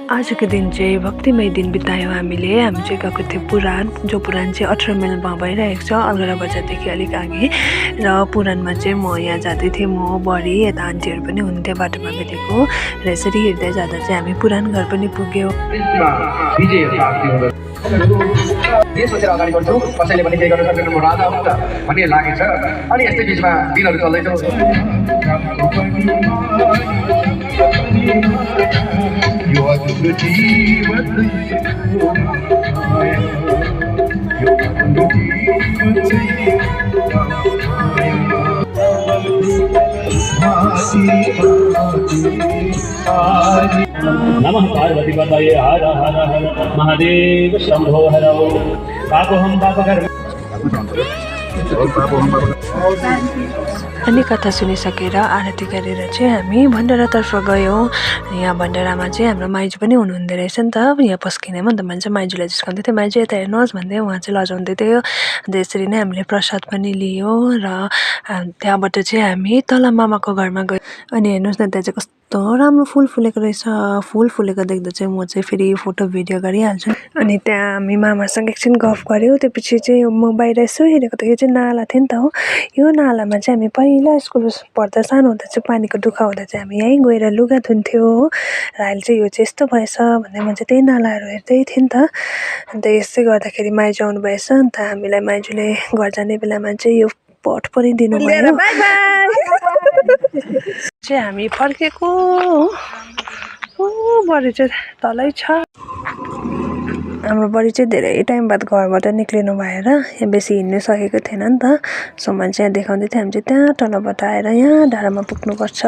आजको दिन चाहिँ भक्तिमय दिन बितायौँ हामीले। हामी चाहिँ गएको थियो पुराण, जो पुराण चाहिँ 18 माइलमा भइरहेको छ, अलगढा बजारदेखि अलिक अघि। र पुराणमा चाहिँ म यहाँ जाँदै थिएँ, म बडी यता आन्टीहरू पनि हुन्थ्यो बाटोमा भेटेको। र यसरी हिँड्दै जाँदा चाहिँ हामी पुराण घर पनि पुग्यौँ। के सोचेर अगाडि बढ्छु, कसैले पनि केही गर्न सक्दैन, म राजा हुन्छ भन्ने लागेछ। अनि यस्तै बिचमा दिनहरू चल्दैछ। नमः पार्वती पतये हर हर हर महादेव शंभो हर पापोहम पापकर्म। अनि कथा सुनिसकेर आरती गरेर चाहिँ हामी भण्डारातर्फ गयौँ। यहाँ भण्डारामा चाहिँ हाम्रो माइजू पनि हुनुहुँदो रहेछ नि त, यहाँ पस्किनेमा। अन्त मैले चाहिँ माइजूलाई जिस्काउँदै थिएँ, माइजू यता हेर्नुहोस् भन्दै, उहाँ चाहिँ लजाउँदै थियो। अन्त यसरी नै हामीले प्रसाद पनि लियौँ र त्यहाँबाट चाहिँ हामी तल मामाको घरमा गयौँ। अनि हेर्नुहोस् न, त्यहाँ चाहिँ कस्तो राम्रो फुल फुलेको रहेछ। फुल फुलेको देख्दा चाहिँ म चाहिँ फेरि फोटो भिडियो गरिहाल्छु। अनि त्यहाँ हामी मामासँग एकछिन गफ गऱ्यौँ। त्यसपछि चाहिँ म बाहिर यसो हेरेको त यो चाहिँ नाला थियो नि त हो। यो नालामा चाहिँ हामी पहिला स्कुल पढ्दा सानो हुँदा चाहिँ पानीको दुःख हुँदा चाहिँ हामी यहीँ गएर लुगा धुन्थ्यो हो। र अहिले चाहिँ यो चाहिँ यस्तो भएछ भन्दै म चाहिँ त्यही नालाहरू हेर्दै थिएँ नि त। अन्त यसै गर्दाखेरि माइजू आउनु भएछ। अन्त हामीलाई माइजूले घर जाने बेलामा चाहिँ यो पट पनि दिनुभयो। चाहिँ हामी फर्केको बडी चाहिँ तलै छ। हाम्रो बडी चाहिँ धेरै टाइम बाद घरबाट निक्लिनु भएर यहाँ बेसी हिँड्नु सकेको थिएन नि त। सो मान्छे यहाँ देखाउँदै थियो, हामी चाहिँ त्यहाँ तलबाट आएर यहाँ डाँडामा पुग्नुपर्छ।